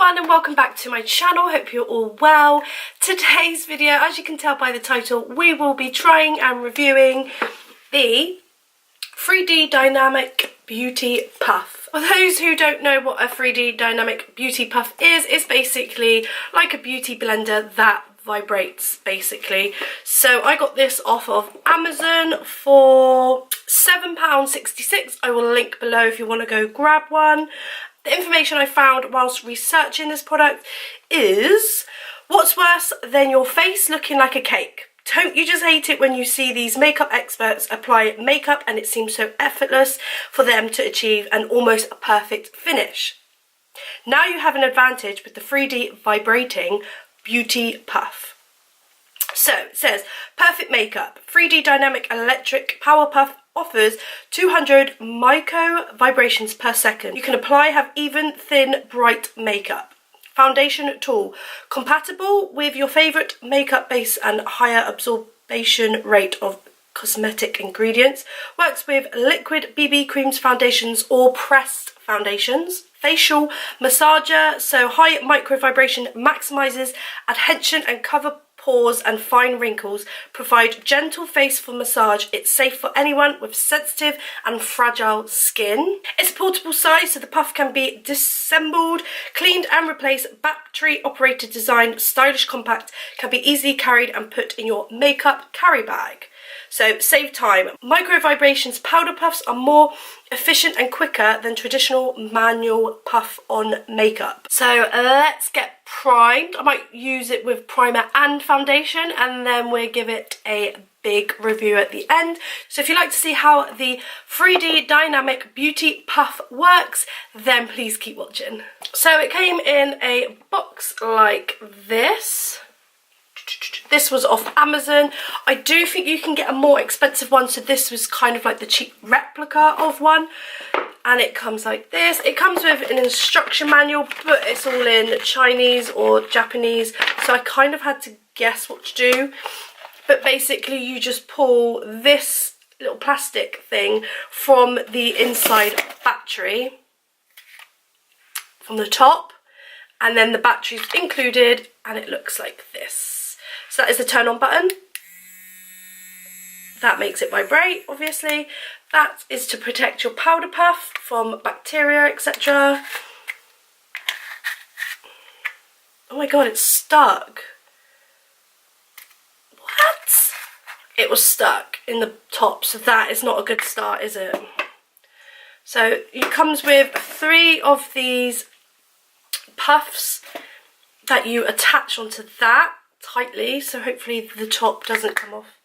everyone and welcome back to my channel. Hope you're all well. Today's video, as you can tell by the title, we will be trying and reviewing the 3D Dynamic Beauty Puff. For those who don't know what a 3D Dynamic Beauty Puff is, it's basically like a beauty blender that vibrates basically. So I got this off of Amazon for £7.66. I will link below if you want to go grab one. The information I found whilst researching this product is what's worse than your face looking like a cake? Don't you just hate it when you see these makeup experts apply makeup and it seems so effortless for them to achieve an almost perfect finish? Now you have an advantage with the 3D Vibrating Beauty Puff. So it says, perfect makeup, 3D Dynamic Electric Power Puff offers 200 micro vibrations per second. You can apply, have even, thin, bright makeup. Foundation tool, compatible with your favourite makeup base and higher absorption rate of cosmetic ingredients. Works with liquid BB creams, foundations or pressed foundations. Facial massager, so high micro vibration maximises adhesion and cover pores and fine wrinkles. Provide gentle face for massage. It's safe for anyone with sensitive and fragile skin. It's portable size, so the puff can be disassembled, cleaned and replaced. Battery operated design, stylish, compact, can be easily carried and put in your makeup carry bag. So save time. Micro vibrations powder puffs are more efficient and quicker than traditional manual puff on makeup. So let's get primed. I might use it with primer and foundation and then we'll give it a big review at the end. So if you'd like to see how the 3D Dynamic Beauty Puff works, then please keep watching. So it came in a box like this. This was off Amazon. I do think you can get a more expensive one, so this was kind of like the cheap replica of one. And it comes like this. It comes with an instruction manual, but it's all in Chinese or Japanese, so I kind of had to guess what to do. But basically you just pull this little plastic thing from the inside battery, from the top, and then the battery's included, and it looks like this. So that is the turn on button. That makes it vibrate, obviously. That is to protect your powder puff from bacteria, etc. Oh my god, it's stuck. What? It was stuck in the top, so that is not a good start, is it? So it comes with 3 of these puffs that you attach onto that tightly, so hopefully the top doesn't come off.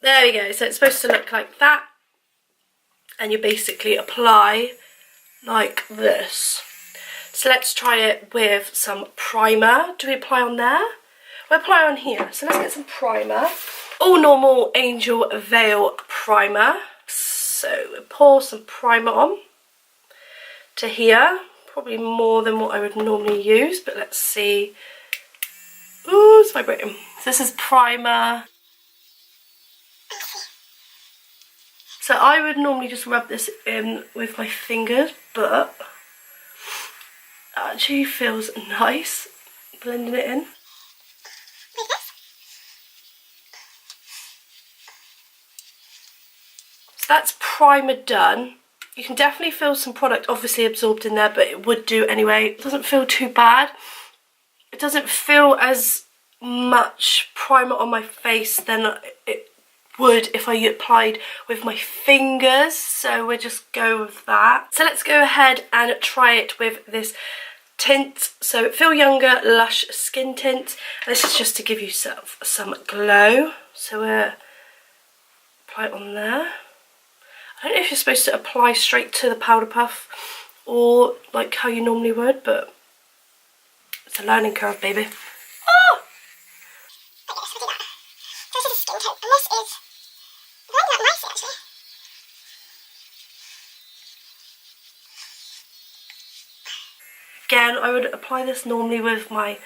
There we go. So it's supposed to look like that, and you basically apply like this. So let's try it with some primer. Do we apply on there? We'll apply on here. So let's get some primer. All normal Angel Veil primer. So we'll pour some primer on to here. Probably more than what I would normally use, but let's see. Ooh, it's vibrating. So this is primer. So I would normally just rub this in with my fingers, but it actually feels nice blending it in. So that's primer done. You can definitely feel some product obviously absorbed in there, but it would do anyway. It doesn't feel too bad. It doesn't feel as much primer on my face than it would if I applied with my fingers, so we'll just go with that. So let's go ahead and try it with this tint. So Feel Younger Lush Skin Tint. This is just to give yourself some glow. So we'll apply it on there. I don't know if you're supposed to apply straight to the powder puff or like how you normally would, but it's a learning curve, baby. Oh! This is a skin tint, and this is really not nice, actually. Again, I would apply this normally with my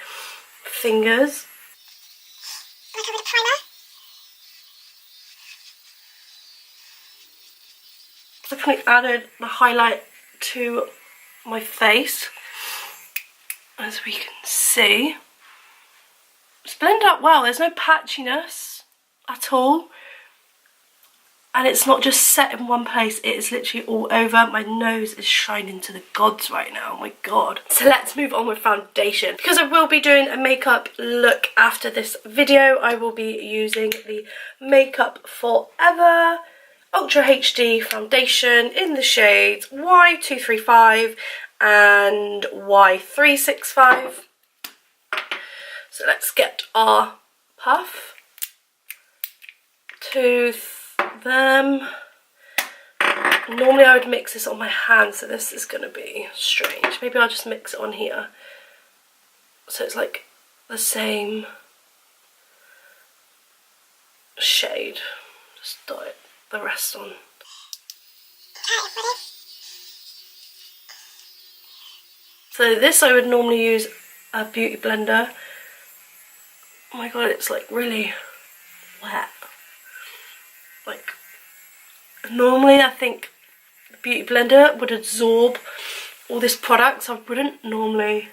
fingers. Like with a primer. Definitely added the highlight to my face. as we can see. It's blended out well, there's no patchiness at all. And it's not just set in one place, it is literally all over. My nose is shining to the gods right now, oh my god. So let's move on with foundation. Because I will be doing a makeup look after this video, I will be using the Makeup Forever Ultra HD foundation in the shades Y235 and Y365. So let's get our puff to them. Normally I would mix this on my hand, so this is going to be strange. Maybe I'll just mix it on here. So it's like the same shade. Just dot it, the rest on. So this I would normally use a beauty blender. Oh my god, it's like really wet. Like, normally I think the beauty blender would absorb all this product, so I wouldn't normally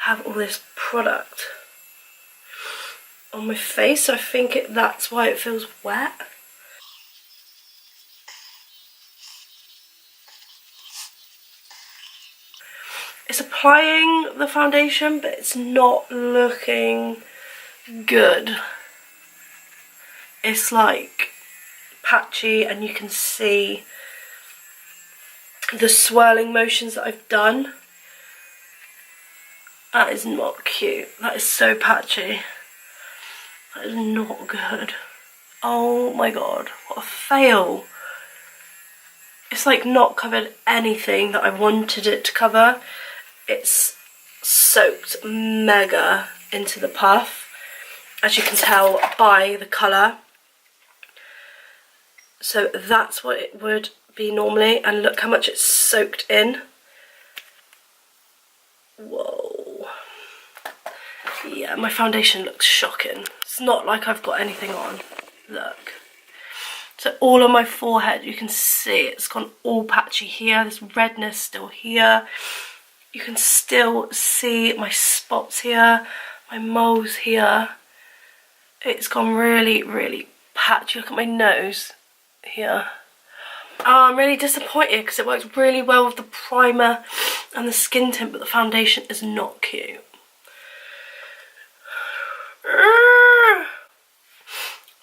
have all this product on my face, so I think that's why it feels wet. It's applying the foundation, but it's not looking good. It's like patchy, and you can see the swirling motions that I've done. That is not cute. That is so patchy. That is not good. Oh my god, what a fail. It's like not covered anything that I wanted it to cover. It's soaked mega into the puff, as you can tell by the colour. So that's what it would be normally, and look how much it's soaked in. Whoa. Yeah, my foundation looks shocking. It's not like I've got anything on. Look. So all on my forehead, you can see it's gone all patchy here. There's redness still here. You can still see my spots here, my moles here. It's gone really, really patchy. Look at my nose here. Oh, I'm really disappointed because it works really well with the primer and the skin tint, but the foundation is not cute.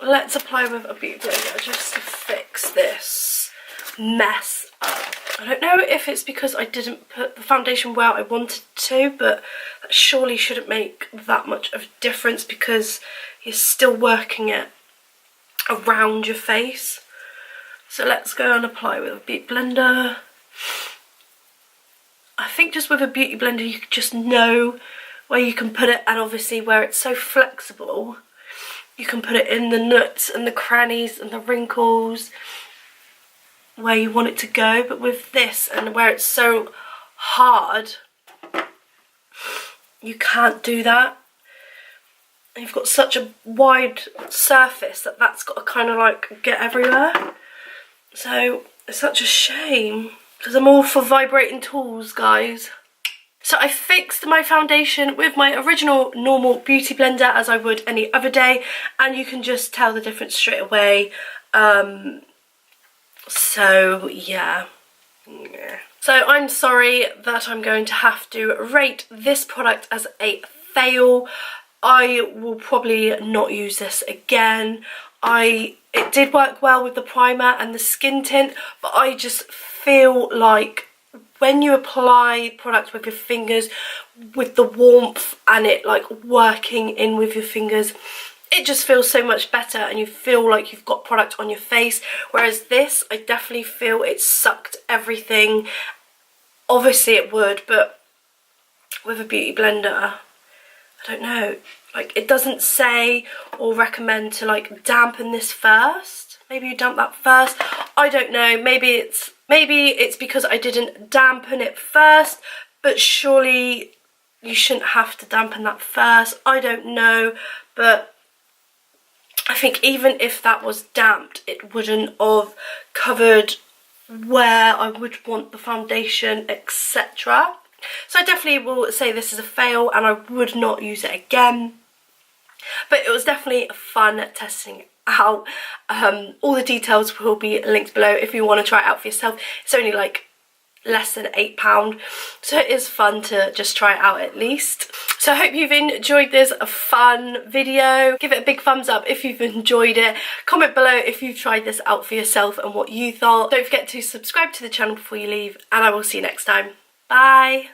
Let's apply with a beauty blender just to fix this mess up. I don't know if it's because I didn't put the foundation where I wanted to, but that surely shouldn't make that much of a difference because you're still working it around your face. So let's go and apply with a beauty blender. I think just with a beauty blender you just know where you can put it, and obviously where it's so flexible you can put it in the nooks and the crannies and the wrinkles where you want it to go. But with this, and where it's so hard, you can't do that. And you've got such a wide surface that that's got to kind of like get everywhere. So it's such a shame because I'm all for vibrating tools, guys. So I fixed my foundation with my original normal beauty blender as I would any other day, and you can just tell the difference straight away. So yeah. So I'm sorry that I'm going to have to rate this product as a fail. I will probably not use this again. It did work well with the primer and the skin tint, but I just feel like when you apply product with your fingers, with the warmth and it like working in with your fingers, it just feels so much better and you feel like you've got product on your face. Whereas this, I definitely feel it sucked everything. Obviously it would, but with a beauty blender, I don't know, like it doesn't say or recommend to like dampen this first. Maybe you damp that first, I don't know. Maybe it's because I didn't dampen it first, but surely you shouldn't have to dampen that first. I don't know, but I think even if that was damped, it wouldn't have covered where I would want the foundation, etc. So I definitely will say this is a fail and I would not use it again. But it was definitely fun testing out. All the details will be linked below if you want to try it out for yourself. It's only like less than £8, so it is fun to just try it out at least. So I hope you've enjoyed this fun video. Give it a big thumbs up if you've enjoyed it. Comment below if you've tried this out for yourself and what you thought. Don't forget to subscribe to the channel before you leave, and I will see you next time. Bye.